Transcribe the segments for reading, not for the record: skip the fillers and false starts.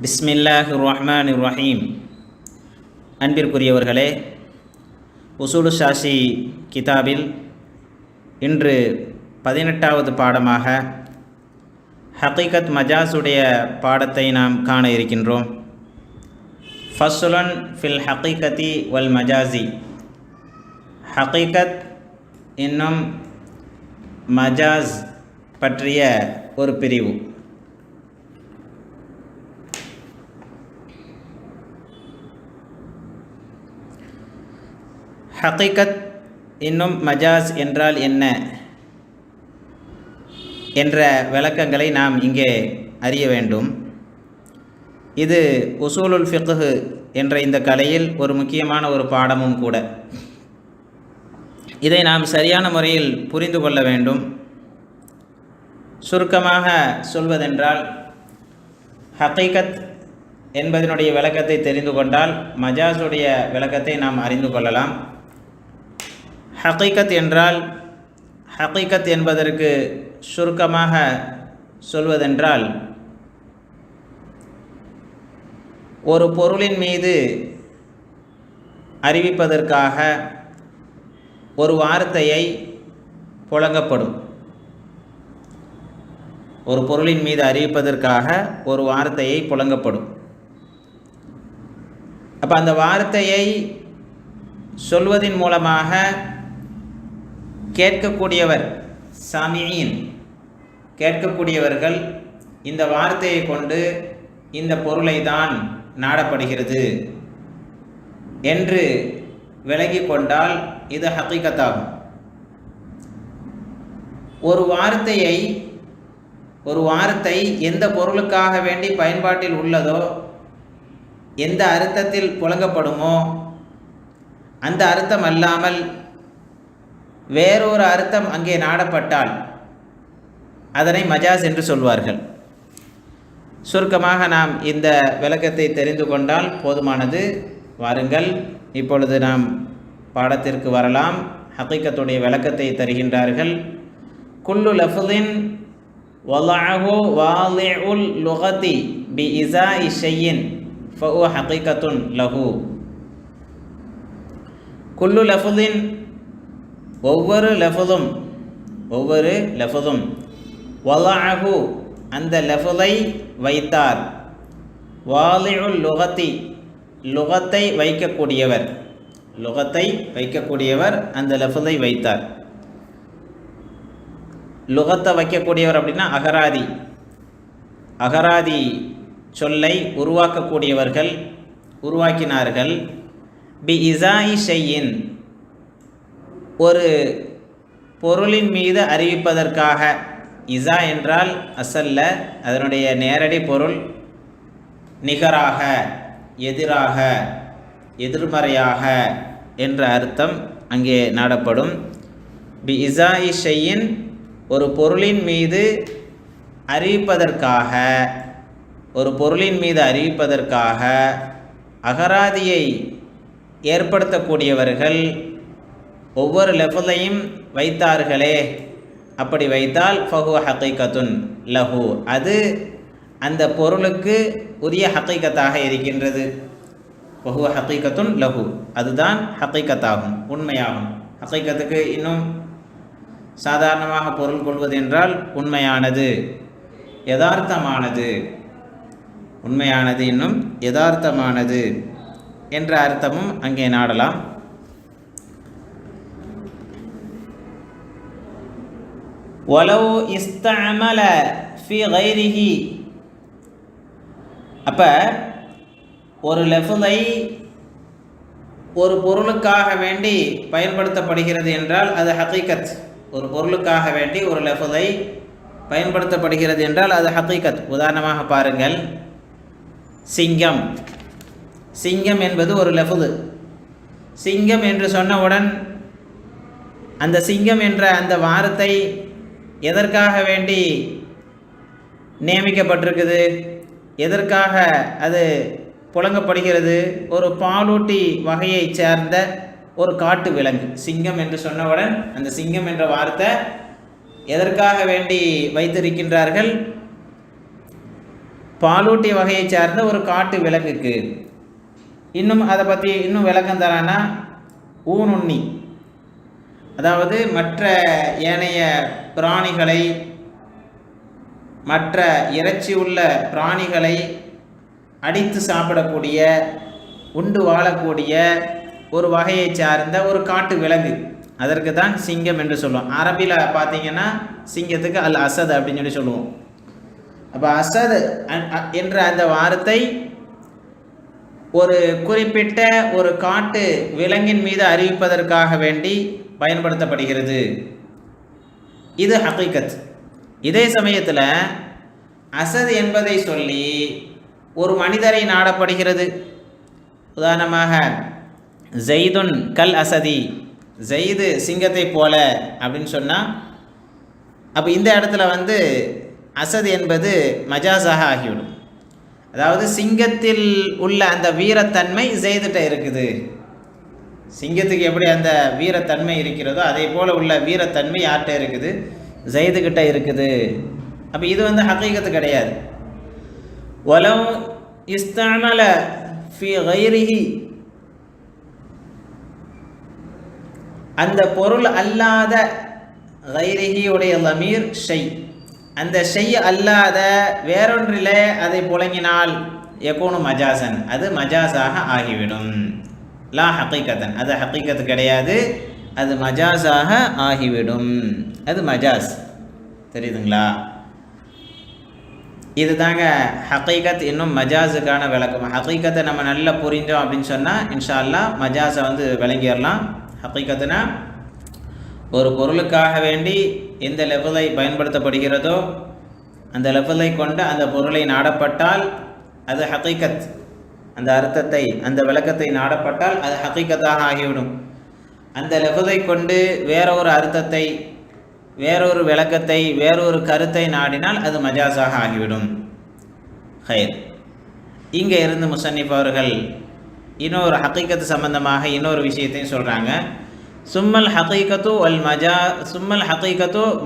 பிஸ்மில்லாஹிர் ரஹ்மானிர் ரஹீம். அன்பிற்குரியவர்களே, உசூலு ஷாஷி கிதாபில் இன்று 18வது பாடமாக ஹகீகத் மஜாஸுடைய பாடத்தை நாம் காண இருக்கின்றோம். ஃபஸ்லுன் ஃபில் ஹகீகத்தி வல் மஜாஸி. ஹகீகத் என்னும் மஜாஸ் பற்றிய ஒரு பிரிவு. ஹகீகத் என்னும் மஜாஸ் என்றால் என்ன என்ற விளக்கங்களை நாம் இங்கே அறிய வேண்டும். இது உசூலுல் ஃபிக்ஹ் என்ற இந்த கலையில் ஒரு முக்கியமான ஒரு பாடமும் கூட. இதை நாம் சரியான முறையில் புரிந்து கொள்ள வேண்டும். சுருக்கமாக சொல்வதென்றால், ஹகீகத் என்பதனுடைய விளக்கத்தை தெரிந்து கொண்டால் மஜாஸுடைய விளக்கத்தை நாம் அறிந்து கொள்ளலாம். ஹகீகத் என்றால், ஹகீகத் என்பதற்கு சுருக்கமாக சொல்வதென்றால், ஒரு பொருளின் மீது அறிவிப்பதற்காக ஒரு வார்த்தையை புழங்கப்படும். ஒரு பொருளின் மீது அறிவிப்பதற்காக ஒரு வார்த்தையை புழங்கப்படும். அப்போ அந்த வார்த்தையை சொல்வதின் மூலமாக கேட்கக்கூடியவர், சாமியின் கேட்கக்கூடியவர்கள் இந்த வார்த்தையை கொண்டு இந்த பொருளை தான் நாடப்படுகிறது என்று விளங்கி கொண்டால் இது ஹகீகத்தாகும். ஒரு வார்த்தை எந்த பொருளுக்காக வேண்டி பயன்பாட்டில் உள்ளதோ, எந்த அர்த்தத்தில் புழங்கப்படுமோ அந்த அர்த்தம் அல்லாமல் வேறொரு அர்த்தம் அங்கே நாடப்பட்டால் அதனை மஜாஸ் என்று சொல்வார்கள். சுருக்கமாக நாம் இந்த விளக்கத்தை தெரிந்து கொண்டால் போதுமானது. வாருங்கள், இப்பொழுது நாம் பாடத்திற்கு வரலாம். ஹகீகத்துடைய விளக்கத்தை தருகின்றார்கள். குல்லு லஃப்ஸின் வலஅஹு வாலிஉல் லுகதி பி இஸாஇ ஷைஇன் ஃபஹுவ ஹகீகத்துன் லஹு. குல்லு லஃப்ஸின், ஒவ்வொரு லஃப்ஸும் வலஅஹு அந்த லஃப்ஸை வைத்தார், வாலிஉல் லுகதி லுகத்தை வைக்கக்கூடியவர் அந்த லஃப்ஸை வைத்தார். லுகத்தை வைக்கக்கூடியவர் அப்படின்னா அகராதி சொல்லை உருவாக்கினார்கள். பி இஸாஇ ஷைஇன், ஒரு பொருளின் மீது அறிவிப்பதற்காக. இஸா என்றால் அசல்ல அதனுடைய நேரடி பொருள் நிகராக, எதிராக, எதிர்மறையாக என்ற அர்த்தம் அங்கே நாடப்படும். பி இஸாஇ ஷைஇன், ஒரு பொருளின் மீது அறிவிப்பதற்காக அகராதியை ஏற்படுத்தக்கூடியவர்கள் ஒவ்வொரு லஃப்ஸையும் வைத்தார்களே, அப்படி வைத்தால் ஃபஹுவ ஹகீகத்துன் லஹு, அது அந்த பொருளுக்கு உரிய ஹகீகத்தாக இருக்கின்றது. ஃபஹுவ ஹகீகத்துன் லஹு, அதுதான் ஹகீகத்தாகும், உண்மையாகும். ஹகீகத்துக்கு இன்னும் சாதாரணமாக பொருள் கொள்வது என்றால் உண்மையானது, யதார்த்தமானது, உண்மையானது இன்னும் யதார்த்தமானது என்ற அர்த்தமும் அங்கே நாடலாம். வலவ் இஸ்தஅமல ஃபி கைரிஹி, அப்போ ஒரு லஃப்ஸை ஒரு பொருளுக்காக வேண்டி பயன்படுத்தப்படுகிறது என்றால் அது ஹகீகத். ஒரு பொருளுக்காக வேண்டி ஒரு லஃப்ஸை பயன்படுத்தப்படுகிறது என்றால் அது ஹகீகத். உதாரணமாக பாருங்கள், சிங்கம் என்பது ஒரு லஃப்ஸ். சிங்கம் என்று சொன்னவுடன் அந்த சிங்கம் என்ற அந்த வார்த்தை எதற்காக வேண்டி நியமிக்கப்பட்டிருக்குது, எதற்காக அது புழங்கப்படுகிறது? ஒரு பாலூட்டி வகையை சேர்ந்த ஒரு காட்டு விலங்கு. சிங்கம் என்று சொன்னவுடன் அந்த சிங்கம் என்ற வார்த்தை எதற்காக வேண்டி வைத்திருக்கின்றார்கள்? பாலூட்டி வகையை சார்ந்த ஒரு காட்டு விலங்குக்கு. இன்னும் அதை பற்றி இன்னும் விளக்கம் தரானா, ஊனுண்ணி, அதாவது மற்ற ஏனைய பிராணிகளை, மற்ற இறைச்சி உள்ள பிராணிகளை அடித்து சாப்பிடக்கூடிய, உண்டு வாழக்கூடிய ஒரு வகையை சார்ந்த ஒரு காட்டு விலங்கு. அதற்கு தான் சிங்கம் என்று சொல்லுவோம். அரபியில் பார்த்தீங்கன்னா சிங்கத்துக்கு அல் அசத் அப்படின்னு சொல்லி சொல்லுவோம். அப்போ அசத் என்ற அந்த வார்த்தை ஒரு குறிப்பிட்ட ஒரு காட்டு விலங்கின் மீது அறிவிப்பதற்காக வேண்டி பயன்படுத்தப்படுகிறது. இது ஹகீகத். இதே சமயத்தில் அசத் என்பதை சொல்லி ஒரு மனிதரை நாடப்படுகிறது. உதாரணமாக ஜெய்துன் கல் அசதி, ஜெயிது சிங்கத்தை போல அப்படின்னு சொன்னால், அப்போ இந்த இடத்துல அசத் என்பது மஜாஸாக ஆகிவிடும். அதாவது சிங்கத்தில் உள்ள அந்த வீரத்தன்மை ஜெயிதுகிட்ட இருக்குது. சிங்கத்துக்கு எப்படி அந்த வீரத்தன்மை இருக்கிறதோ அதே போல் உள்ள வீரத்தன்மை யார்கிட்ட இருக்குது, ஜெயிதுகிட்ட இருக்குது. அப்போ இது ஹகீகத்து கிடையாது. வலவ் இஸ்தஅமல ஃபி கைரிஹி, அந்த பொருள் அல்லாத கைரிஹி உடைய லமீர் ஷை, அந்த ஷெய் அல்லாத வேறொன்றிலே அதை புழங்கினால் யகூனு மஜாசன், அது மஜாஸாக ஆகிவிடும். லா ஹகீகத்தன், அது ஹகீகத்து கிடையாது, அது மஜாஸாக ஆகிவிடும். அது மஜாஸ். தெரியுதுங்களா? இது தாங்க ஹகீகத் இன்னும் மஜாஸுக்கான விளக்கம். ஹகீகத்தை நம்ம நல்லா புரிஞ்சோம் அப்படின்னு சொன்னால் இன்ஷா அல்லாஹ் மஜாஸை விளங்கிடலாம். ஹகீகத்துனா ஒரு பொருளுக்காக வேண்டி எந்த லெவலை பயன்படுத்தப்படுகிறதோ அந்த லெவலை கொண்டு அந்த பொருளை நாடப்பட்டால் அது ஹகீகத். அந்த அர்த்தத்தை, அந்த விளக்கத்தை நாடப்பட்டால் அது ஹகீகத்தாக ஆகிவிடும். அந்த லெவலை கொண்டு வேறொரு அர்த்தத்தை, வேறொரு விளக்கத்தை, வேறொரு கருத்தை நாடினால் அது மஜாஸாக ஆகிவிடும். ஹைர். இங்கே இருந்து முஸன்னிஃப் அவர்கள் இன்னொரு ஹகீகத்து சம்பந்தமாக இன்னொரு விஷயத்தையும் சொல்கிறாங்க. சும்மல் ஹகீகத்து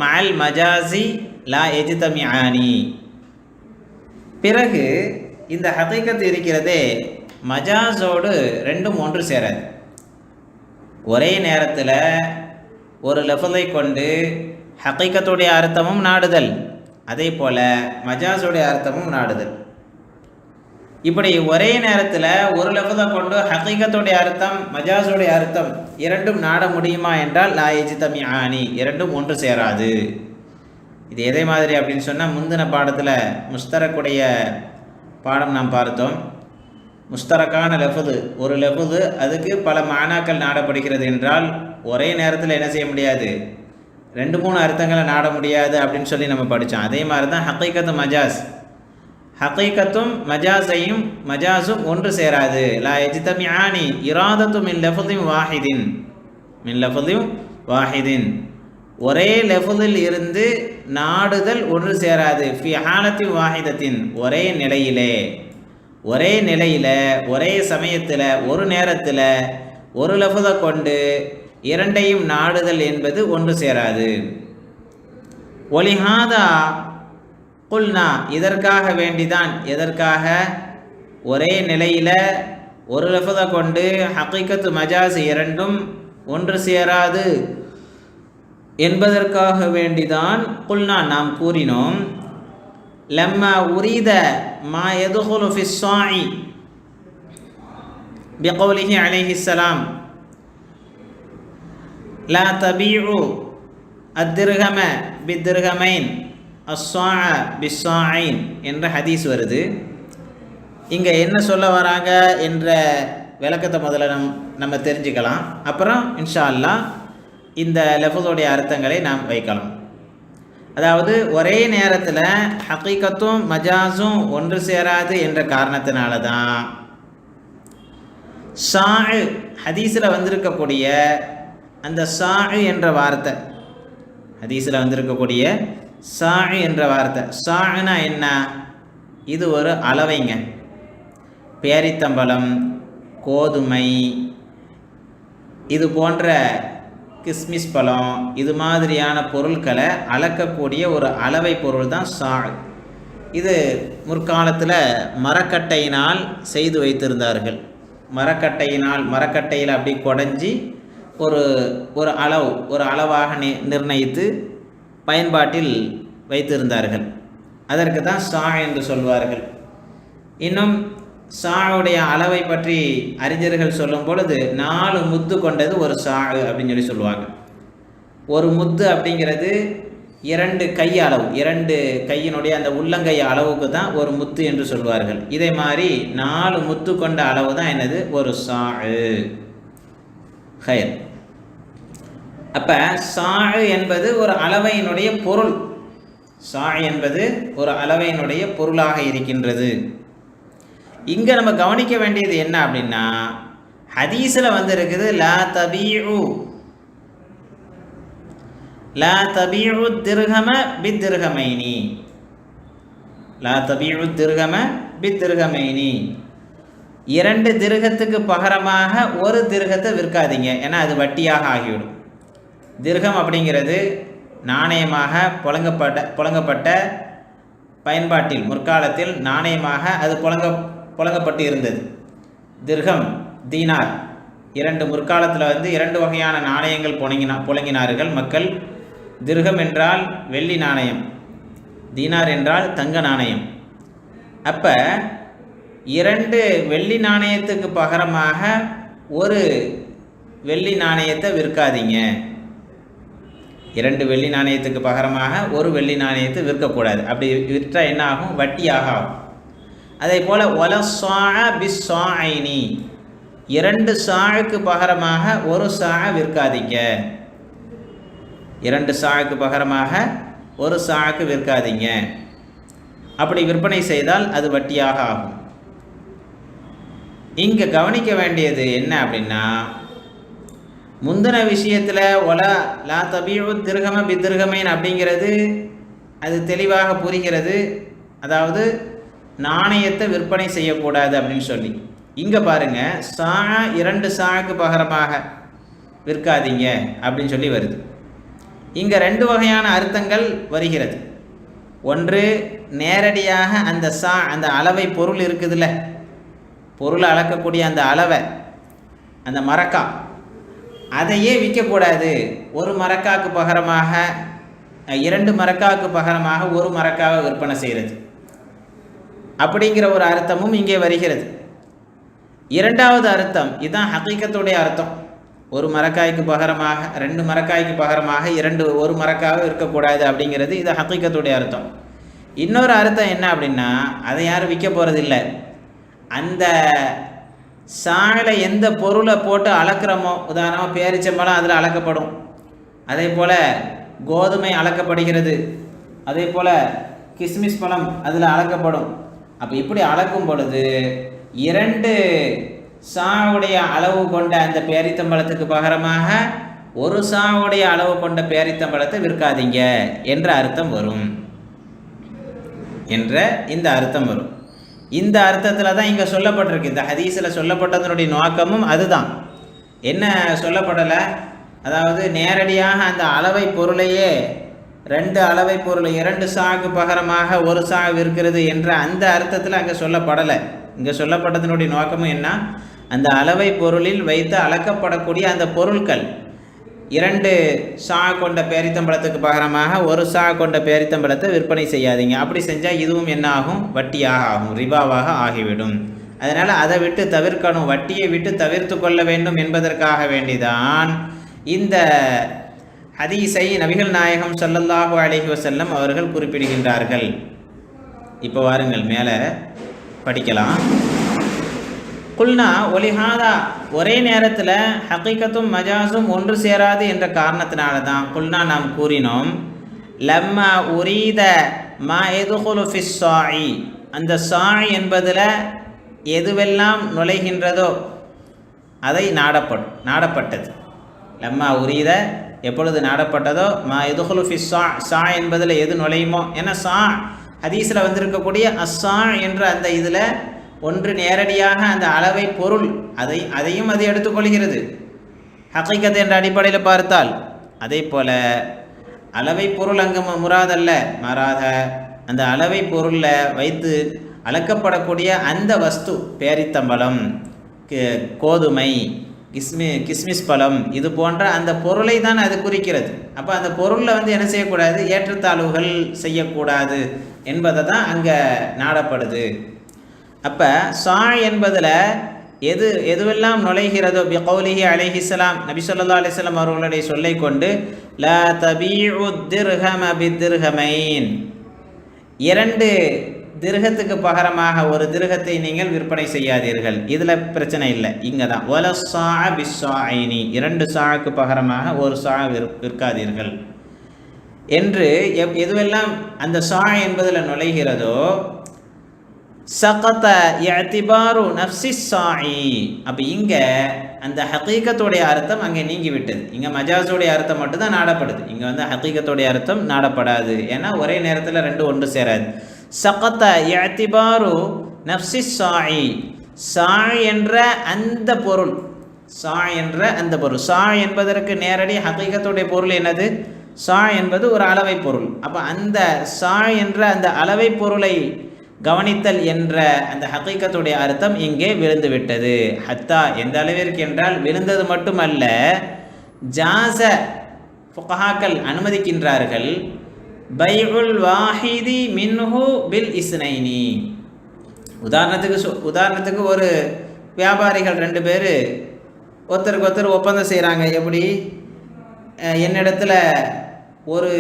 மஅல் மஜாஸி லா யஜ்தமிஆனி. பிறகு இந்த ஹகீகத் இருக்கிறதே மஜாஸோடு ரெண்டும் ஒன்று சேராது. ஒரே நேரத்தில் ஒரு லஃபலை கொண்டு ஹகீகத்துடைய அர்த்தமும் நாடுதல், அதே போல் மஜாஸுடைய அர்த்தமும் நாடுதல். இப்படி ஒரே நேரத்தில் ஒரு லஃபலை கொண்டு ஹகீகத்துடைய அர்த்தம் மஜாஸுடைய அர்த்தம் இரண்டும் நாட முடியுமா என்றால் லா யஜ்தமிஆனி, இரண்டும் ஒன்று சேராது. இது எதே மாதிரி அப்படின்னு சொன்னால், முந்தின பாடத்தில் முஸ்தரக்குடைய பாடம் நாம் பார்த்தோம். முஸ்தரக்கான லஃபுது, ஒரு லஃபுது அதுக்கு பல மானாக்கள் நாடப்படுகிறது என்றால் ஒரே நேரத்தில் என்ன செய்ய முடியாது, 2-3 அர்த்தங்களை நாட முடியாது அப்படின்னு சொல்லி நம்ம படித்தோம். அதே மாதிரி தான் ஹகீகத்து மஜாஸ், ஹகீகத்தும் மஜாஸையும் மஜாஸும் ஒன்று சேராது. லா யஜ்தமிஆனி இராதத்து மின் லஃபுதின் வாஹிதின், ஒரே லஃபுதில் இருந்து நாடுதல் ஒன்று சேராது. ஃபி ஹாலத்தி வாஹிதத்தின், ஒரே நிலையில் ஒரே சமயத்தில் ஒரு நேரத்தில் ஒரு லஃபுதை கொண்டு இரண்டையும் நாடுதல் என்பது ஒன்று சேராது. ஒலிஹாதா குல்னா, இதற்காக வேண்டிதான், எதற்காக, ஒரே நிலையில் ஒரு லஃபதை கொண்டு ஹகீகத்து மஜாஸ் இரண்டும் ஒன்று சேராது என்பதற்காக வேண்டிதான் குல்னா நாம் கூறினோம். லம்மா உரீத மா யதுகுலு ஃபி ஸ்ஸாஇ பிகௌலிஹி அலைஹிஸ்ஸலாம் லா தபீஉ அத்திர்ஹம பித்திர்ஹமைன் அஸ்ஸாஅ பிஸ்ஸாஐன் என்ற ஹதீஸ் வருது. இங்கே என்ன சொல்ல வராங்க என்ற விளக்கத்தை முதல்ல நம்ம தெரிஞ்சுக்கலாம். அப்புறம் இன்ஷா அல்லாஹ் இந்த லஃபுதுடைய அர்த்தங்களை நாம் வைக்கலாம். அதாவது ஒரே நேரத்தில் ஹகீகத்தும் மஜாஸும் ஒன்று சேராது என்ற காரணத்தினால தான் ஸாஇ ஹதீஸில் வந்திருக்கக்கூடிய அந்த ஸாஇ என்ற வார்த்தை, ஹதீஸில் வந்திருக்கக்கூடிய ஸாஇ என்ற வார்த்தை, ஸாஇனா என்ன, இது ஒரு அளவைங்க. பேரித்தம்பழம், கோதுமை, இது போன்ற கிஸ்மிஸ் பழம், இது மாதிரியான பொருட்களை அளக்கக்கூடிய ஒரு அளவை பொருள் தான் ஸாஇ. இது முற்காலத்தில் மரக்கட்டையினால் செய்து வைத்திருந்தார்கள். மரக்கட்டையில் அப்படி குடஞ்சி ஒரு அளவாக நிர்ணயித்து பயன்பாட்டில் வைத்திருந்தார்கள். அதற்கு தான் சா என்று சொல்வார்கள். இன்னும் சாவுடைய அளவை பற்றி அறிஞர்கள் சொல்லும் பொழுது 4 முத்து கொண்டது ஒரு சா அப்படின்னு சொல்லுவாங்க. ஒரு முத்து அப்படிங்கிறது 2 கை அளவு, 2 கையினுடைய அந்த உள்ளங்கை அளவுக்கு தான் ஒரு முத்து என்று சொல்வார்கள். இதே மாதிரி 4 முத்து கொண்ட அளவு தான் என்னது ஒரு சா. ஹயர். அப்போ சா என்பது ஒரு அளவையினுடைய பொருள். சா என்பது ஒரு அளவையினுடைய பொருளாக இருக்கின்றது. இங்கே நம்ம கவனிக்க வேண்டியது என்ன அப்படின்னா, ஹதீஸில் இருக்குது லா தபீஉ திர்ஹம பித்திர்ஹமைனி, லா தபீஉ திர்ஹம பித்திர்ஹமைனி, 2 திர்ஹத்துக்கு பகரமாக ஒரு திர்ஹத்தை விற்காதீங்க, ஏன்னா அது வட்டியாக ஆகிவிடும். திர்ஹம் அப்படிங்கிறது நாணயமாக புழங்கப்பட்ட பயன்பாட்டில் முற்காலத்தில் நாணயமாக அது புழங்கப்பட்டு இருந்தது. திர்ஹம், தீனார், 2 முற்காலத்தில் 2 வகையான நாணயங்கள் புழங்கினார்கள் மக்கள். திர்ஹம் என்றால் வெள்ளி நாணயம், தீனார் என்றால் தங்க நாணயம். அப்போ 2 வெள்ளி நாணயத்துக்கு பகரமாக ஒரு வெள்ளி நாணயத்தை விற்காதீங்க. 2 வெள்ளி நாணயத்துக்கு பகரமாக ஒரு வெள்ளி நாணயத்தை விற்கக்கூடாது. அப்படி விற்றால் என்ன ஆகும்? வட்டியாக ஆகும். அதே போல் ஒலசா பிஸ்ஸாயினி, 2 சாவுக்கு பகரமாக ஒரு சா விற்காதீங்க. 2 சாவுக்கு பகரமாக ஒரு சாவுக்கு விற்காதீங்க. அப்படி விற்பனை செய்தால் அது வட்டியாக ஆகும். இங்கே கவனிக்க வேண்டியது என்ன அப்படின்னா, முந்தின விஷயத்தில் லா தபீஉ திர்ஹம பித்திர்ஹமைன் அப்படிங்கிறது அது தெளிவாக புரிகிறது. அதாவது நாணயத்தை விற்பனை செய்யக்கூடாது அப்படின்னு சொல்லி. இங்கே பாருங்கள், சா 2 சாவுக்கு பகரமாக விற்காதீங்க அப்படின்னு சொல்லி வருது. இங்கே 2 வகையான அர்த்தங்கள் வருகிறது. ஒன்று, நேரடியாக அந்த அளவை பொருள் இருக்குதுல்ல, பொருளை அளக்கக்கூடிய அந்த அளவை, அந்த மரக்கா, அதையே விற்கக்கூடாது. ஒரு மரக்காவுக்கு பகரமாக 2 மரக்காவுக்கு பகரமாக ஒரு மரக்காவை விற்பனை செய்கிறது அப்படிங்கிற ஒரு அர்த்தமும் இங்கே வருகிறது. 2வது அர்த்தம், இதுதான் ஹகீகத்துடைய அர்த்தம். ஒரு மரக்காய்க்கு பகரமாக 2 மரக்காய்க்கு பகரமாக ஒரு மரக்காவை விற்கக்கூடாது அப்படிங்கிறது இது ஹகீகத்துடைய அர்த்தம். இன்னொரு அர்த்தம் என்ன அப்படின்னா, அதை யாரும் விற்க போகிறதில்லை. அந்த சாலை எந்த பொருளை போட்டு அளக்கிறோமோ, உதாரணமாக பேரிச்சம்பழம் அதில் அளக்கப்படும், அதே போல் கோதுமை அளக்கப்படுகிறது, அதே போல் கிஸ்மிஸ் பழம் அதில் அளக்கப்படும். அப்போ இப்படி அளக்கும் பொழுது 2 சாவுடைய அளவு கொண்ட அந்த பேரித்தம்பழத்துக்கு பகரமாக ஒரு சாவுடைய அளவு கொண்ட பேரித்தம்பழத்தை விற்காதீங்க என்ற அர்த்தம் வரும். இந்த அர்த்தம் வரும். இந்த அர்த்தத்தில் தான் இங்கே சொல்லப்பட்டிருக்கு. இந்த ஹதீஸில் சொல்லப்பட்டதனுடைய நோக்கமும் அதுதான். என்ன சொல்லப்படலை? அதாவது நேரடியாக அந்த அளவை பொருளையே 2 அளவை பொருளை 2 சாவுக்கு பகரமாக ஒரு சாவு இருக்கிறது என்ற அந்த அர்த்தத்தில் அங்கே சொல்லப்படலை. இங்கே சொல்லப்பட்டதனுடைய நோக்கமும் என்ன? அந்த அளவை பொருளில் வைத்து அளக்கப்படக்கூடிய அந்த பொருட்கள் 2 சா கொண்ட பேரித்தம்பழத்துக்கு பகரமாக ஒரு சா கொண்ட பேரித்தம்பழத்தை விற்பனை செய்யாதீங்க. அப்படி செஞ்சால் இதுவும் என்ன ஆகும்? வட்டியாக ஆகும், ரிபாவாக ஆகிவிடும். அதனால் அதை விட்டு தவிர்க்கணும், வட்டியை விட்டு தவிர்த்து கொள்ள வேண்டும் என்பதற்காக வேண்டிதான் இந்த ஹதீஸை நபிகள் நாயகம் ஸல்லல்லாஹு அலைஹி வஸல்லம் அவர்கள் குறிப்பிடுகின்றார்கள். இப்போ வாருங்கள் மேலே படிக்கலாம். குல்னா ஒலிஹாதா, ஒரே நேரத்தில் ஹகீகத்தும் மஜாஸும் ஒன்று சேராது என்ற காரணத்தினால தான் குல்னா நாம் கூறினோம், லம்மா உரீத மா எதுகுலு ஃபிஸ் சாயி, அந்த சாய் என்பதில் எதுவெல்லாம் நுழைகின்றதோ அதை நாடப்பட்டது. லம்மா உரீத, எப்பொழுது நாடப்பட்டதோ, மா எதுகுலு ஃபிஸ் சா என்பதில் எது நுழையுமோ. ஏன்னா சா ஹதீஸில் வந்திருக்கக்கூடிய அஸ்ஸா என்ற அந்த இதில் ஒன்று நேரடியாக அந்த அளவை பொருள் அதையும் அது எடுத்துக்கொள்கிறது ஹகீகத் என்ற அடிப்படையில் பார்த்தால். அதே போல் அளவை பொருள் அங்கு முராதல்ல, மாறாக அந்த அளவை பொருளில் வைத்து அளக்கப்படக்கூடிய அந்த வஸ்து, பேரித்தம்பழம், கோதுமை, கிஸ்மிஸ் பழம், இது போன்ற அந்த பொருளை தான் அது குறிக்கிறது. அப்போ அந்த பொருளில் வந்து என்ன செய்யக்கூடாது, ஏற்றத்தாழ்வுகள் செய்யக்கூடாது என்பதை தான் அங்கே நாடப்படுது. அப்போ சா என்பதில் எதுவெல்லாம் நுழைகிறதோ, பிகௌலிஹி அலைஹிஸ்ஸலாம், நபி ஸல்லல்லாஹு அலைஹி வஸல்லம் அவர்களுடைய சொல்லை கொண்டு, லா தபீஉ திர்ஹம பித்திர்ஹமைன், 2 திர்ஹத்துக்கு பகரமாக ஒரு திர்ஹத்தை நீங்கள் விற்பனை செய்யாதீர்கள். இதில் பிரச்சனை இல்லை. இங்கே தான் வல சா பிஸ்ஸாயினி, 2 சாக்கு பகரமாக ஒரு சா விற்காதீர்கள் என்று எதுவெல்லாம் அந்த சா என்பதில் நுழைகிறதோ, சகத இஅ்திபாரு நஃப்ஸி ஸாஇ. அப்போ இங்கே அந்த ஹகீகத்துடைய அர்த்தம் அங்கே நீங்கி விட்டது. இங்கே மஜாஸுடைய அர்த்தம் மட்டும்தான் நாடப்படுது. இங்கே வந்து ஹகீகத்துடைய அர்த்தம் நாடப்படாது. ஏன்னா ஒரே நேரத்தில் 2 ஒன்று சேராது. சகத இஅ்திபாரு நஃப்ஸி ஸாஇ, சா என்ற அந்த பொருள், சா என்ற அந்த பொருள். சா என்பதற்கு நேரடி ஹகீகத்துடைய பொருள் என்னது? சா என்பது ஒரு அளவை பொருள். அப்போ அந்த சா என்ற அந்த அளவை பொருளை கவனித்தல் என்ற அந்த ஹகீகத்துடைய அர்த்தம் இங்கே விழுந்து விட்டது. ஹத்தா எந்த அளவிற்கு என்றால், விழுந்தது மட்டுமல்ல, ஜாஸ ஃபுகஹாக்கள் அனுமதிக்கின்றார்கள், பைஉல் வாஹிதி மின்ஹு பில் இஸ்னைனி. உதாரணத்துக்கு ஒரு வியாபாரிகள் 2 பேர் ஒருத்தருக்கு ஒருத்தர் ஒப்பந்தம் செய்கிறாங்க. எப்படி? என்னிடத்துல ஒரு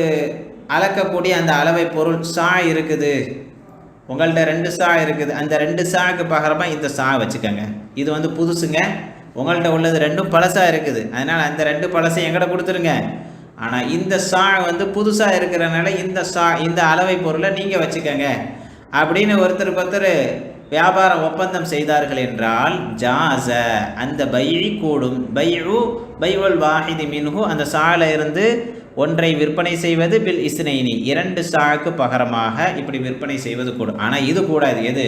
அளக்கக்கூடிய அந்த அளவை பொருள் சா இருக்குது, உங்கள்கிட்ட 2 சா இருக்குது, அந்த 2 சாக்கு பகரமாக இந்த சா வச்சுக்கோங்க, இது வந்து புதுசுங்க, உங்கள்கிட்ட உள்ளது 2ம் பழசாக இருக்குது, அதனால் அந்த 2 பழசை எங்கிட்ட கொடுத்துருங்க, ஆனால் இந்த சா வந்து புதுசாக இருக்கிறனால இந்த அளவை பொருளை நீங்கள் வச்சுக்கோங்க அப்படின்னு ஒருத்தருக்கு ஒருத்தர் வியாபார ஒப்பந்தம் செய்தார்கள் என்றால், ஜாஸ அந்த பைஇ கூடும். பைஉல் வாஹிதி மின்ஹு, அந்த சால இருந்து ஒன்றை விற்பனை செய்வது, பில் இஸ்னைனி 2 சாக்கு பகரமாக இப்படி விற்பனை செய்வது கூடும். ஆனால் இது கூடாது. எது?